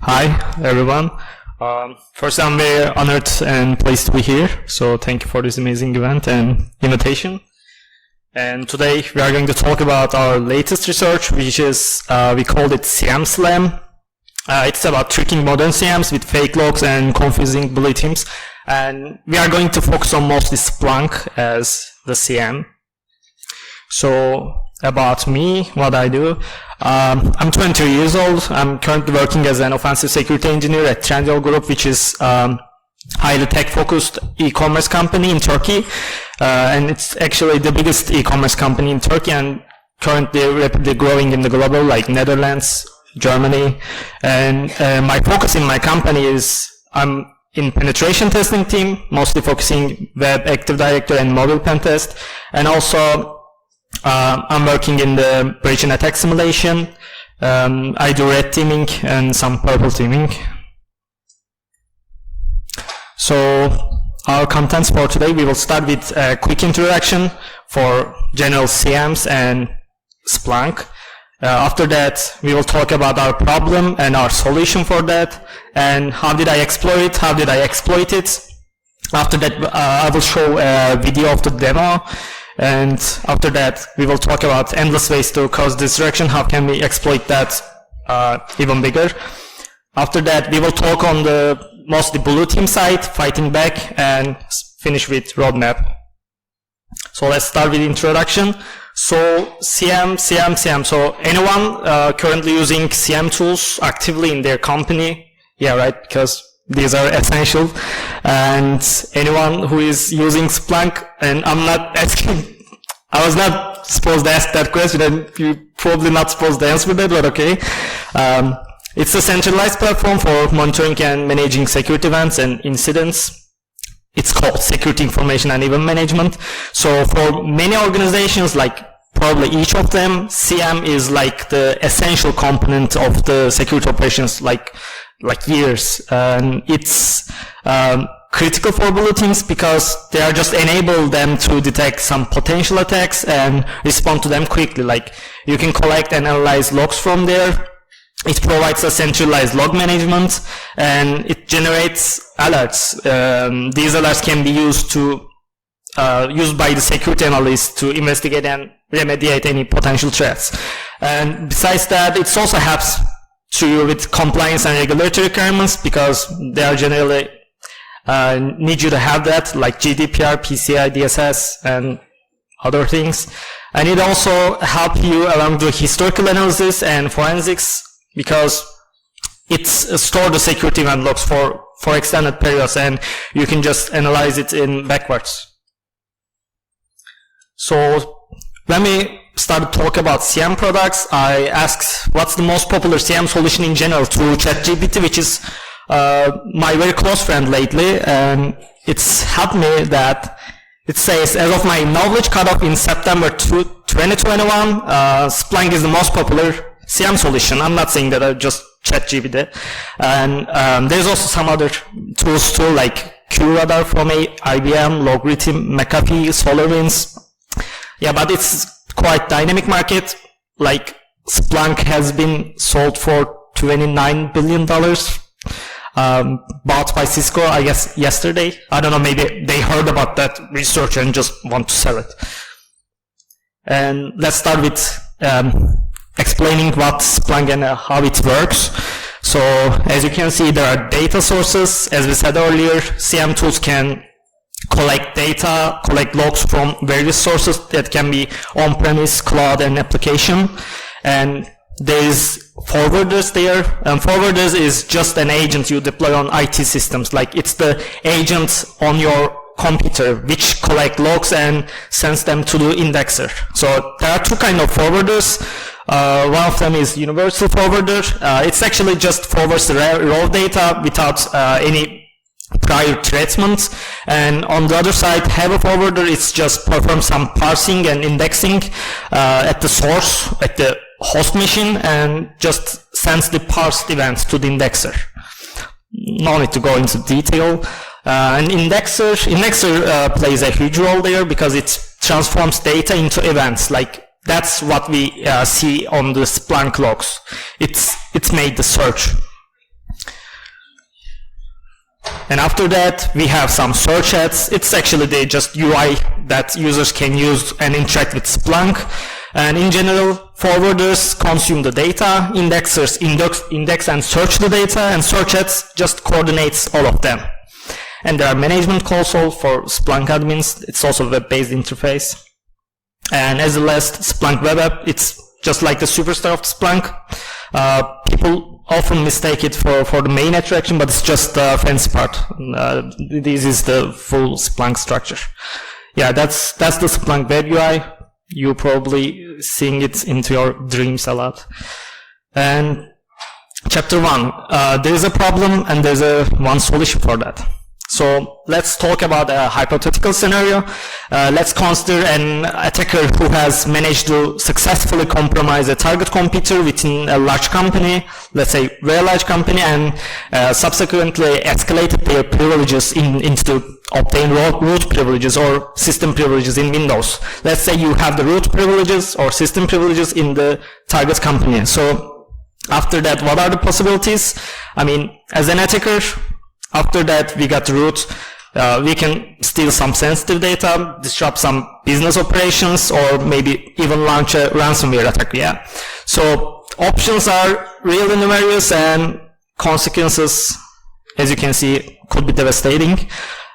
Hi, everyone. First, I'm very honored and pleased to be here. So thank you for this amazing event and invitation. And today we are going to talk about our latest research, which is, we called it SIEM Slam. It's about tricking modern SIEMs with fake logs and confusing bully teams. And we are going to focus on mostly Splunk as the SIEM. So about me, what I do. I'm 23 years old. I'm currently working as an offensive security engineer at Trendyol Group, which is highly tech-focused e-commerce company in Turkey. And it's actually the biggest e-commerce company in Turkey and currently rapidly growing in the global, like Netherlands, Germany. And my focus in my company is I'm in penetration testing team, mostly focusing web Active Directory and mobile pen test. And also I'm working in the breach and attack simulation. I do red teaming and some purple teaming. So our contents for today, we will start with a quick introduction for general SIEMs and Splunk. After that, we will talk about our problem and our solution for that, and how did I exploit it, how did I exploit it. After that, I will show a video of the demo. And after that, we will talk about endless ways to cause destruction. How can we exploit that even bigger? After that, we will talk on the mostly blue team side, fighting back, and finish with roadmap. So let's start with introduction. So SIEM. So anyone currently using SIEM tools actively in their company? Yeah, right, because these are essential. And anyone who is using Splunk, and I'm not asking, I was not supposed to ask that question, and you're probably not supposed to answer that, but okay. It's a centralized platform for monitoring and managing security events and incidents. It's called Security Information and Event Management. So for many organizations, like probably each of them, SIEM is like the essential component of the security operations, like years. And it's critical for blue teams because they are just enable them to detect some potential attacks and respond to them quickly. Like you can collect and analyze logs from there. It provides a centralized log management and it generates alerts. These alerts can be used by the security analysts to investigate and remediate any potential threats. And besides that, it also helps to with compliance and regulatory requirements because they are generally need you to have that, like GDPR, PCI, DSS, and other things. And it also helps you along the historical analysis and forensics because it's store the security event logs for extended periods and you can just analyze it in backwards. So when we started to talk about SIEM products, I asked what's the most popular SIEM solution in general to ChatGPT, which is my very close friend lately, and it's helped me that it says, as of my knowledge cutoff in September 2021, Splunk is the most popular SIEM solution. I'm not saying that I just ChatGPT. And there's also some other tools too, like QRadar from IBM, Logarithm, McAfee, SolarWinds. Yeah, but it's quite dynamic market. Like Splunk has been sold for $29 billion. Bought by Cisco, I guess, yesterday. I don't know, maybe they heard about that research and just want to sell it. And let's start with explaining what Splunk and how it works. So, as you can see, there are data sources. As we said earlier, SIEM tools can collect data, collect logs from various sources that can be on-premise, cloud, and application. And there is forwarders there, and forwarders is just an agent you deploy on IT systems. Like it's the agent on your computer which collect logs and sends them to the indexer. So there are two kinds of forwarders. One of them is universal forwarder. It's actually just forwards the raw data without any prior treatment. And on the other side, have a forwarder, it's just perform some parsing and indexing at the source, at the host machine, and just sends the parsed events to the indexer. No need to go into detail. And indexer plays a huge role there because it transforms data into events. Like that's what we see on the Splunk logs. It's made the search. And after that, we have some search ads. It's actually the just UI that users can use and interact with Splunk. And in general, forwarders consume the data, indexers index and search the data, and search ads just coordinates all of them. And there are management console for Splunk admins. It's also a web-based interface. And as the last Splunk web app, it's just like the superstar of Splunk. People often mistake it for the main attraction, but it's just the fancy part. This is the full Splunk structure. Yeah, that's the Splunk web UI. You probably seeing it into your dreams a lot. And chapter 1, there is a problem and there's one solution for that. So let's talk about a hypothetical scenario. Let's consider an attacker who has managed to successfully compromise a target computer within a large company, let's say very large company, and subsequently escalated their privileges into obtain root privileges or system privileges in Windows. Let's say you have the root privileges or system privileges in the target company. So after that, what are the possibilities? I mean, as an attacker, after that, we got root. We can steal some sensitive data, disrupt some business operations, or maybe even launch a ransomware attack. Yeah. So options are really numerous, and consequences, as you can see, could be devastating.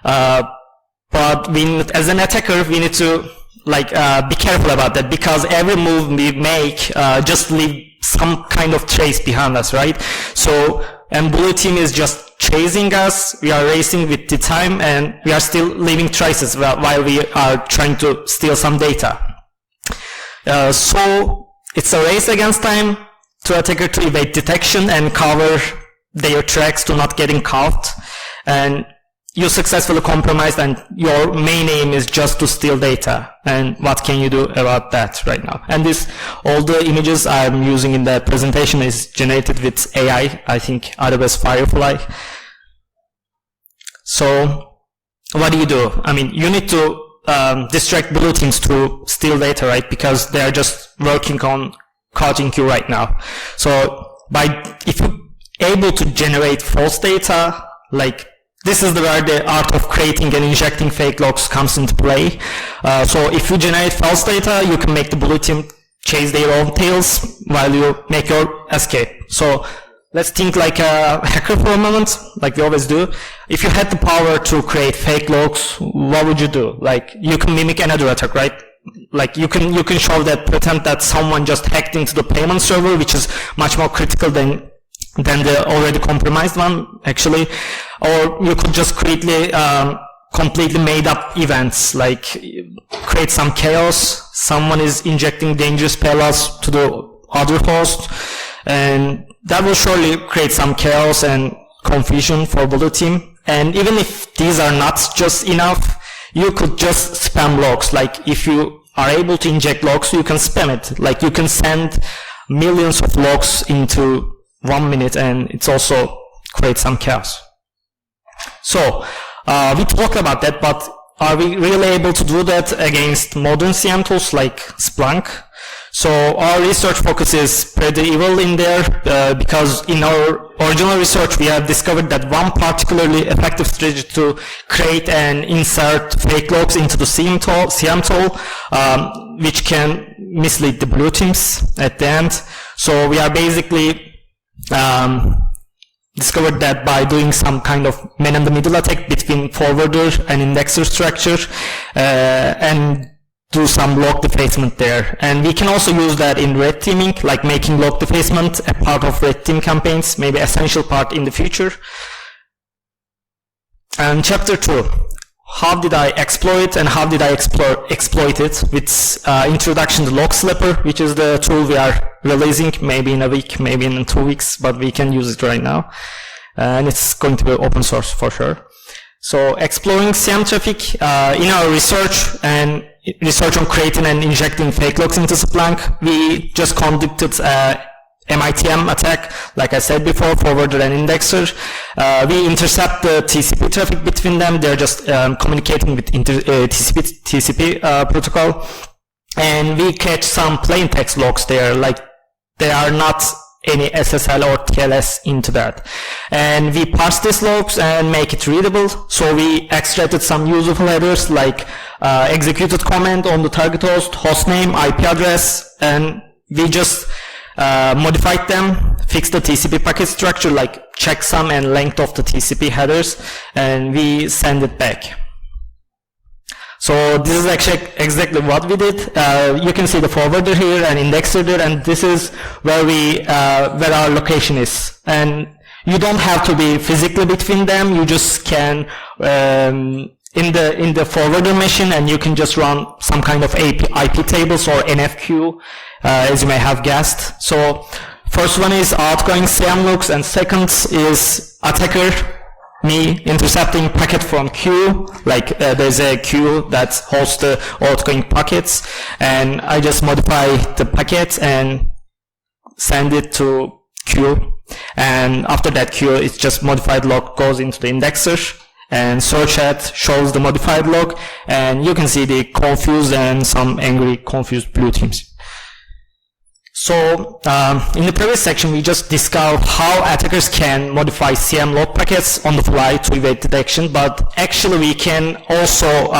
But as an attacker, we need to be careful about that, because every move we make just leave some kind of trace behind us, right? So, and blue team is just chasing us, we are racing with the time, and we are still leaving traces while we are trying to steal some data. So it's a race against time to attacker to evade detection and cover their tracks to not getting caught. And you successfully compromised, and your main aim is just to steal data. And what can you do about that right now? And all the images I'm using in the presentation is generated with AI, I think AWS Firefly. So what do? I mean, you need to distract blue teams to steal data, right? Because they are just working on catching you right now. So if you're able to generate false data, this is where the art of creating and injecting fake logs comes into play. So if you generate false data, you can make the blue team chase their own tails while you make your escape. So let's think like a hacker for a moment, like we always do. If you had the power to create fake logs, what would you do? You can mimic another attack, right? You can show that, pretend that someone just hacked into the payment server, which is much more critical than the already compromised one, actually. Or you could just completely made up events, create some chaos. Someone is injecting dangerous payloads to the other host, and that will surely create some chaos and confusion for blue team. And even if these are not just enough, you could just spam logs. If you are able to inject logs, you can spam it. You can send millions of logs into 1 minute, and it's also creates some chaos. So we talk about that, but are we really able to do that against modern SIEM tools like Splunk? So our research focus is pretty evil in there, because in our original research we have discovered that one particularly effective strategy to create and insert fake logs into the SIEM tool, which can mislead the blue teams at the end. So we are basically discovered that by doing some kind of man-in-the-middle attack between forwarder and indexer structure, and do some log defacement there. And we can also use that in red teaming, making log defacement a part of red team campaigns, maybe essential part in the future. And chapter 2, how did I exploit and how did I exploit it, with introduction to Log Slipper, which is the tool we are releasing maybe in a week, maybe in 2 weeks, but we can use it right now. And it's going to be open source for sure. So exploring SIEM traffic, in our research on creating and injecting fake logs into Splunk, we just conducted MITM attack, like I said before, forwarder and indexer. We intercept the TCP traffic between them. They're just communicating with TCP protocol. And we catch some plain text logs there, they are not any SSL or TLS into that. And we parse these logs and make it readable. So we extracted some useful headers like executed command on the target host, hostname, IP address, and we just modified them, fixed the TCP packet structure like checksum and length of the TCP headers, and we send it back. So this is actually exactly what we did. You can see the forwarder here and indexer there, and this is where where our location is. And you don't have to be physically between them. You just can in the forwarder machine, and you can just run some kind of IP tables or NFQ, as you may have guessed. So first one is outgoing SIEM looks, and second is attacker, me intercepting packet from queue, like there's a queue that hosts the outgoing packets, and I just modify the packet and send it to queue, and after that queue, it's just modified log goes into the indexer, and search at shows the modified log, and you can see the confused and some angry confused blue teams. So in the previous section, we just discussed how attackers can modify SIEM log packets on the fly to evade detection, but actually we can also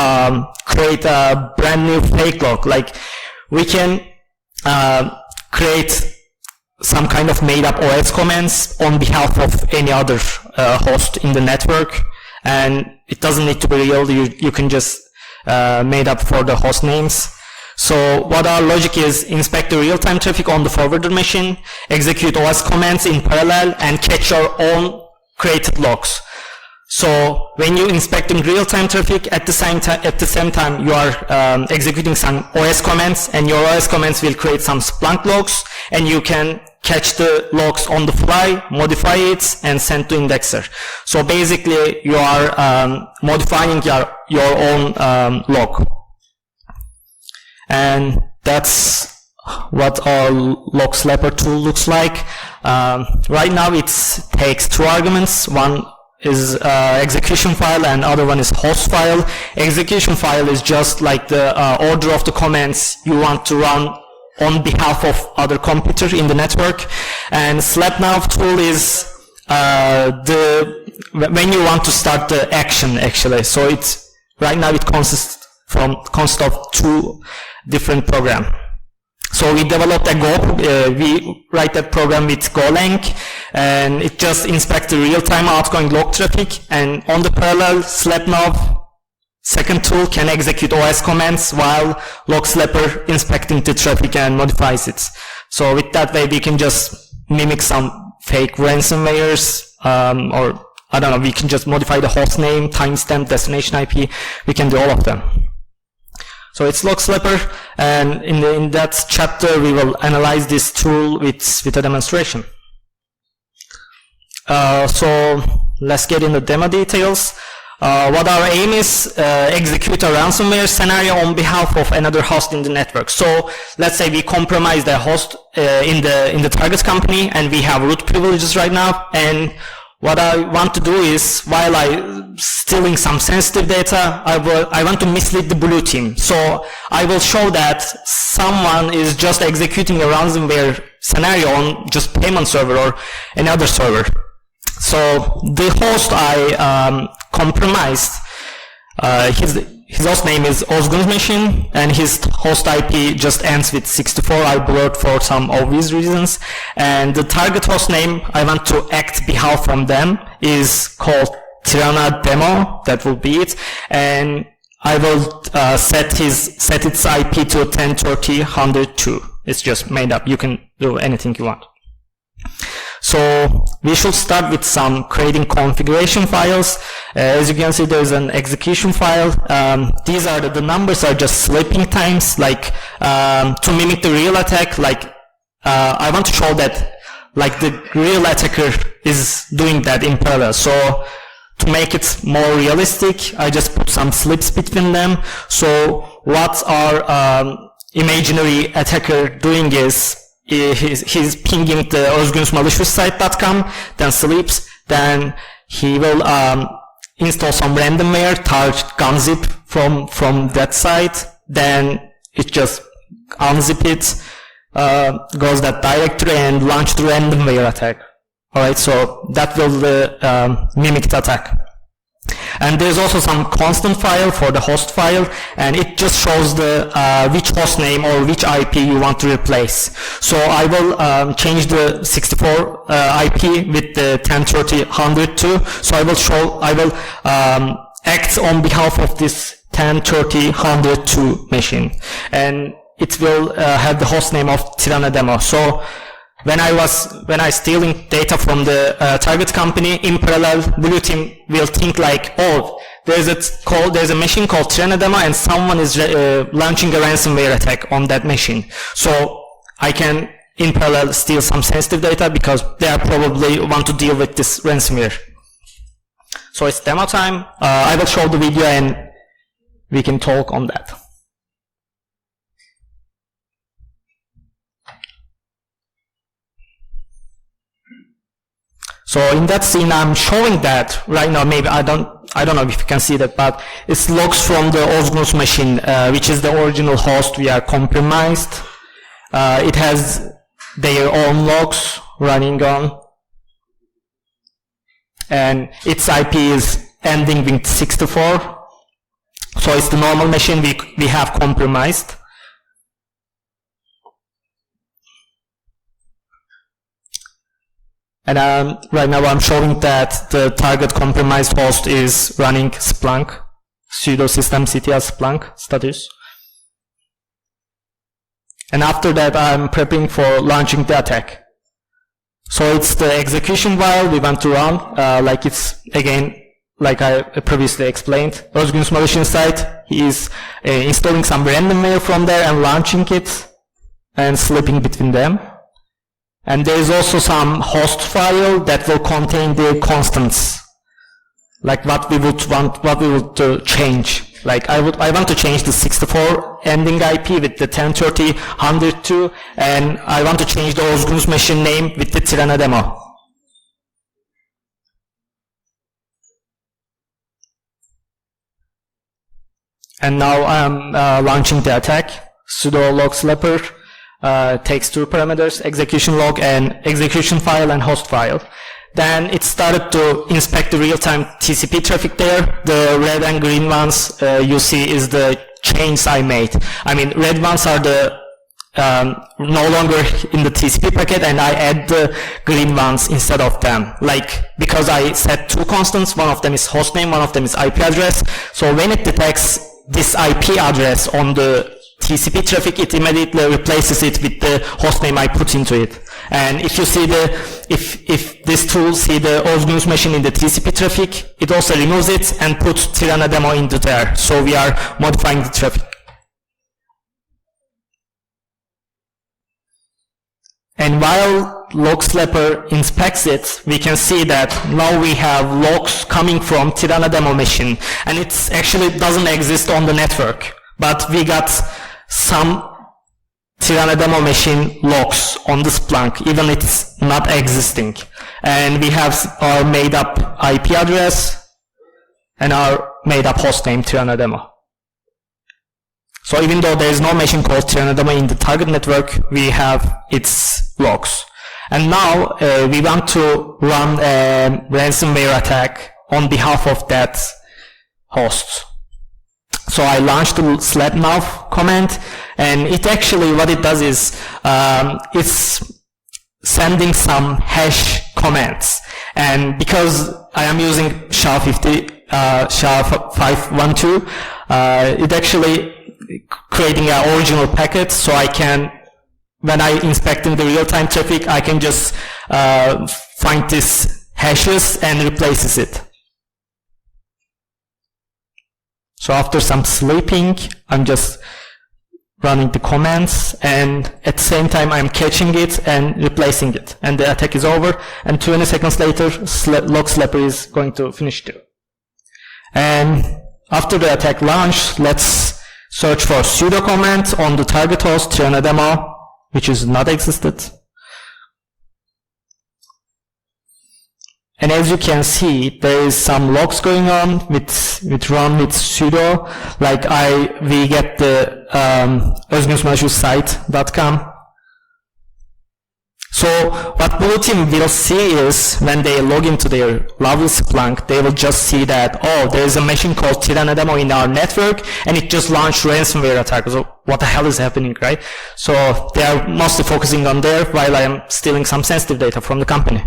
create a brand new fake log. Like we can create some kind of made up OS commands on behalf of any other host in the network, and it doesn't need to be real. You can just made up for the host names. So what our logic is, inspect the real-time traffic on the forwarder machine, execute OS commands in parallel, and catch your own created logs. So when you inspecting real-time traffic, at the same time you are executing some OS commands, and your OS commands will create some Splunk logs, and you can catch the logs on the fly, modify it, and send to indexer. So basically you are modifying your own log. And that's what our log slapper tool looks like. Right now it takes two arguments. One is execution file and other one is host file. Execution file is just like the order of the commands you want to run on behalf of other computer in the network. And slapnow tool is when you want to start the action actually. So it's right now it consists of two different program. So we developed a Go, we write that program with Golang, and it just inspects the real-time outgoing log traffic, and on the parallel, slapnow second tool can execute OS commands while log slapper inspecting the traffic and modifies it. So with that way we can just mimic some fake ransomwares, or I don't know, we can just modify the host name, timestamp, destination IP, we can do all of them. So it's log slapper, and in that chapter we will analyze this tool with a demonstration. So let's get into demo details. What our aim is, execute a ransomware scenario on behalf of another host in the network. So let's say we compromise the host in the target company, and we have root privileges right now, and what I want to do is, while I'm stealing some sensitive data, I want to mislead the blue team. So I will show that someone is just executing a ransomware scenario on just payment server or another server. So the host I compromised, his host name is Özgün's machine, and his host IP just ends with 64. I blurred for some obvious reasons. And the target host name I want to act behalf from them is called Tirana Demo. That will be it. And I will set its IP to 10.30.102. It's just made up. You can do anything you want. So we should start with some creating configuration files. As you can see, there's an execution file. These are the numbers are just sleeping times, like to mimic the real attack. Like I want to show that like the real attacker is doing that in parallel. So to make it more realistic, I just put some slips between them. So what our imaginary attacker doing is, he's pinging the özgünsmaliciousite.com, then sleeps, then he will install some randomware, target gunzip from that site, then it just unzip it, goes that directory and launch the ransomware attack. Alright, so that will mimic the attack. And there's also some constant file for the host file, and it just shows the which host name or which IP you want to replace. So I will change the 64 IP with the 1030.102. So I will act on behalf of this 1030.102 machine, and it will have the host name of Tirana-Demo. So when I stealing data from the target company, in parallel, Blue team will think like, oh, there's a machine called Tirana-Demo, and someone is launching a ransomware attack on that machine. So I can, in parallel, steal some sensitive data because they are probably want to deal with this ransomware. So it's demo time. I will show the video and we can talk on that. So in that scene, I'm showing that right now. Maybe I don't know if you can see that, but it's logs from the Özgün's machine, which is the original host. We are compromised. It has their own logs running on, and its IP is ending with 64. So it's the normal machine we have compromised. And right now I'm showing that the target compromised host is running Splunk, sudo systemctl Splunk status. And after that I'm prepping for launching the attack. So it's the execution while we want to run, like it's, again, like I previously explained, Özgün's malicious site, he is installing some randomware from there and launching it and slipping between them. And there is also some host file that will contain the constants, like what we would change. Like I want to change the 64 ending IP with the 1030.102, and I want to change the Özgün's machine name with the Tirana-Demo. And now I'm launching the attack. Sudo log slapper. Takes two parameters, execution log and execution file and host file. Then it started to inspect the real-time TCP traffic there. The red and green ones you see is the chains I made. I mean, red ones are the no longer in the TCP packet, and I add the green ones instead of them. Like, because I set two constants, one of them is host name, one of them is IP address. So when it detects this IP address on the TCP traffic, it immediately replaces it with the hostname I put into it. And if you see if this tool see the Özgün's machine in the TCP traffic, it also removes it and puts Tirana-Demo into there. So we are modifying the traffic. And while log slapper inspects it, we can see that now we have logs coming from Tirana-Demo machine, and it actually doesn't exist on the network, but we got some Tirana-Demo machine logs on the Splunk, even it's not existing. And we have our made up IP address and our made up hostname Tirana-Demo. So even though there is no machine called Tirana-Demo in the target network, we have its logs. And now we want to run a ransomware attack on behalf of that host. So I launched the slapnow command, and it actually, what it does is, it's sending some hash comments. And because I am using SHA-512, it actually creating an original packet, so I can, when I inspecting the real-time traffic, I can just find these hashes and replaces it. So after some sleeping, I'm just running the commands, and at the same time I'm catching it and replacing it. And the attack is over, and 20 seconds later, log slapper is going to finish too. And after the attack launch, let's search for sudo command on the target host Tirana-Demo, which is not existed. And as you can see, there is some logs going on with run with sudo. Like we get the özgünsmalicious site.com, So what blue team will see is when they log into their lovely Splunk, they will just see that, oh, there is a machine called Tyranodemo in our network, and it just launched ransomware attack. So what the hell is happening, right? So they are mostly focusing on there while I am stealing some sensitive data from the company.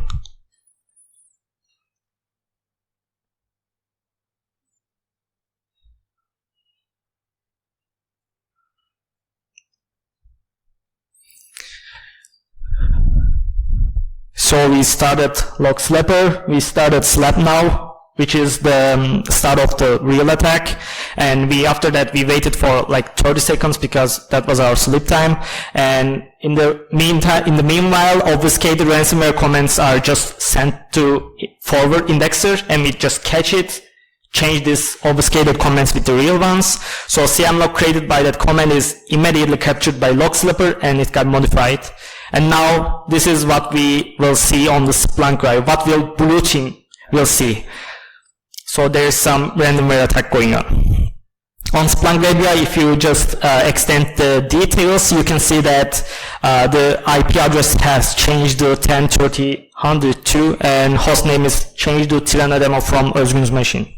So we started LogSlapper, we started SlapNow, which is the start of the real attack, and after that we waited for like 30 seconds because that was our sleep time. And in the meanwhile, obfuscated ransomware comments are just sent to forward indexer, and we just catch it, change these obfuscated comments with the real ones. So SIEM log created by that comment is immediately captured by LogSlapper, and it got modified. And now this is what we will see on the Splunk drive. What will blue team will see? So there is some ransomware attack going on. On Splunk API, if you just extend the details, you can see that the IP address has changed to 10.30.102, and hostname is changed to Tyranodemo from Özgün's machine.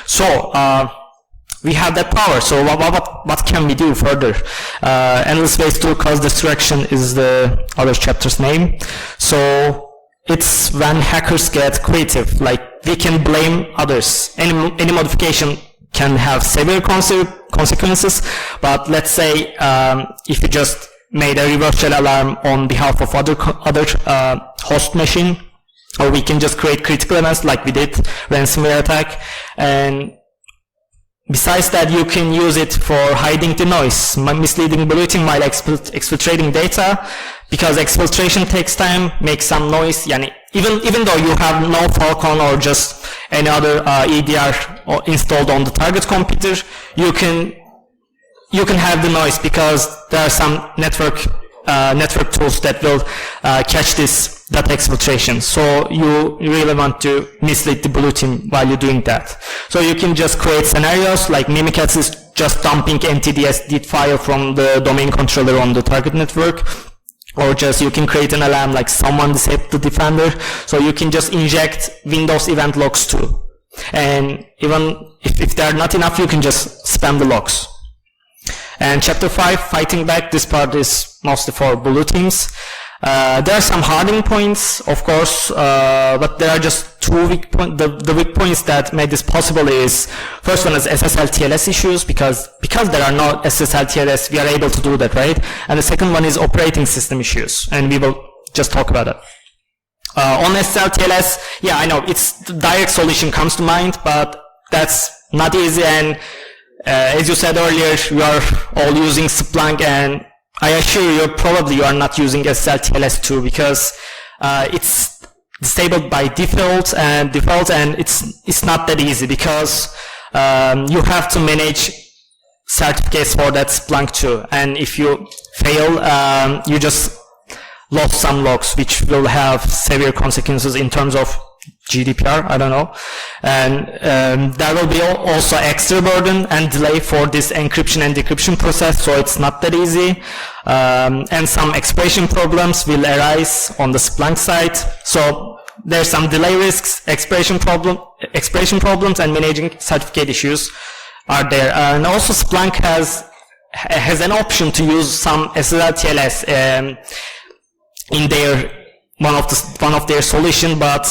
So we have that power. So what can we do further? Endless ways to cause destruction is the other chapter's name. So it's when hackers get creative. Like, we can blame others. Any modification can have severe consequences. But let's say if you just made a reverse shell alarm on behalf of other host machine, or we can just create critical events like we did ransomware attack. And besides that, you can use it for hiding the noise, misleading blue team while exfiltrating data, because exfiltration takes time, makes some noise. Even though you have no Falcon or just any other EDR installed on the target computer, you can have the noise because there are some network tools that will catch this data exfiltration. So you really want to mislead the blue team while you're doing that. So you can just create scenarios like Mimikatz is just dumping NTDS file from the domain controller on the target network, or just you can create an alarm like someone disabled the defender. So you can just inject Windows event logs too. And even if they're not enough, you can just spam the logs. And chapter 5, fighting back, this part is mostly for blue teams. There are some hardening points, of course, but there are just two weak points. The weak points that made this possible is, first one is SSL TLS issues, because there are no SSL TLS, we are able to do that, right? And the second one is operating system issues, and we will just talk about it. On SSL TLS, yeah, I know, it's the direct solution comes to mind, but that's not easy. And as you said earlier, we are all using Splunk, and I assure you, probably you are not using SSL TLS too, because it's disabled by default, and it's not that easy, because you have to manage certificates for that Splunk too. And if you fail, you just lost some logs, which will have severe consequences in terms of GDPR, I don't know. And there will be also extra burden and delay for this encryption and decryption process, so it's not that easy. And some expiration problems will arise on the Splunk side. So there's some delay risks, expiration problems, and managing certificate issues are there. And also Splunk has an option to use some SSL TLS in their one of their solution, but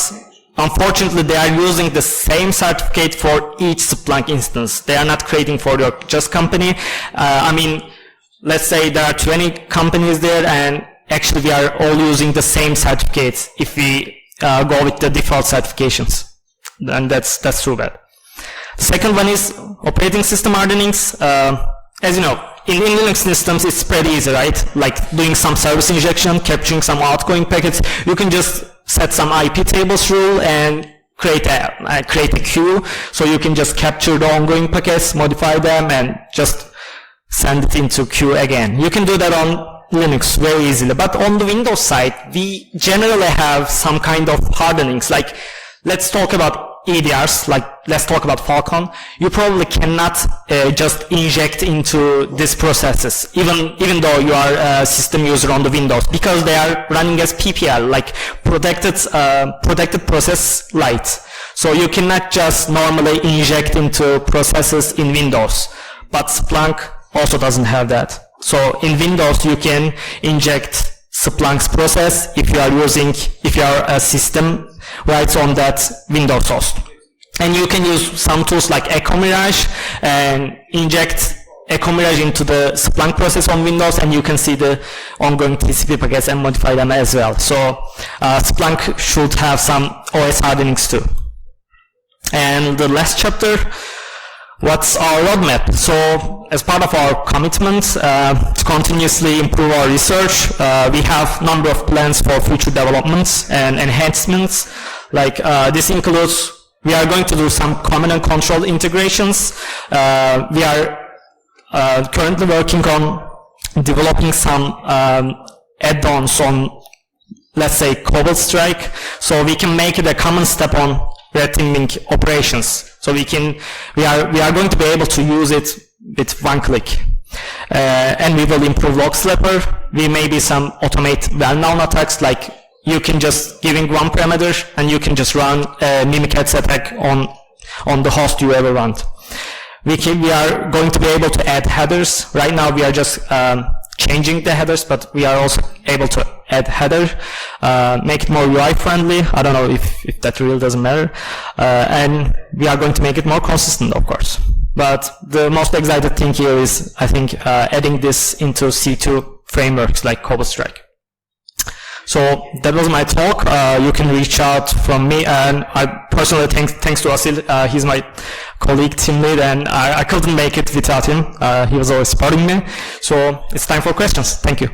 unfortunately they are using the same certificate for each Splunk instance. They are not creating for your just company. I mean, let's say there are 20 companies there, and actually we are all using the same certificates if we go with the default certifications. And that's too bad. The second one is operating system hardenings. As you know, in Linux systems, it's pretty easy, right? Like doing some service injection, capturing some outgoing packets. You can just set some IP tables rule and create a queue. So you can just capture the ongoing packets, modify them, and just send it into queue again. You can do that on Linux very easily. But on the Windows side, we generally have some kind of hardenings. Like, let's talk about EDRs, like let's talk about Falcon, you probably cannot just inject into these processes, even though you are a system user on the Windows, because they are running as PPL, like protected process light. So you cannot just normally inject into processes in Windows, but Splunk also doesn't have that. So in Windows you can inject Splunk's process if you are a system right on that Windows host. And you can use some tools like Echo Mirage and inject Echo Mirage into the Splunk process on Windows, and you can see the ongoing TCP packets and modify them as well. So Splunk should have some OS hardenings too. And the last chapter, what's our roadmap? So as part of our commitment to continuously improve our research, we have a number of plans for future developments and enhancements. Like this includes, we are going to do some command and control integrations. We are currently working on developing some add-ons on, let's say, Cobalt Strike, so we can make it a common step on red teaming operations. So we are going to be able to use it with one click. And we will improve log slapper. We may be some automate well-known attacks, like you can just giving one parameter and you can just run a mimikatz attack on the host you ever want. We are going to be able to add headers. Right now we are just changing the headers, but we are also able to add header, make it more UI friendly. I don't know if that really doesn't matter. And we are going to make it more consistent, of course. But the most exciting thing here is, I think, adding this into C2 frameworks like Cobalt Strike. So that was my talk. You can reach out from me, and I personally thanks to Asil. He's my colleague, team lead, and I couldn't make it without him. He was always supporting me. So it's time for questions. Thank you.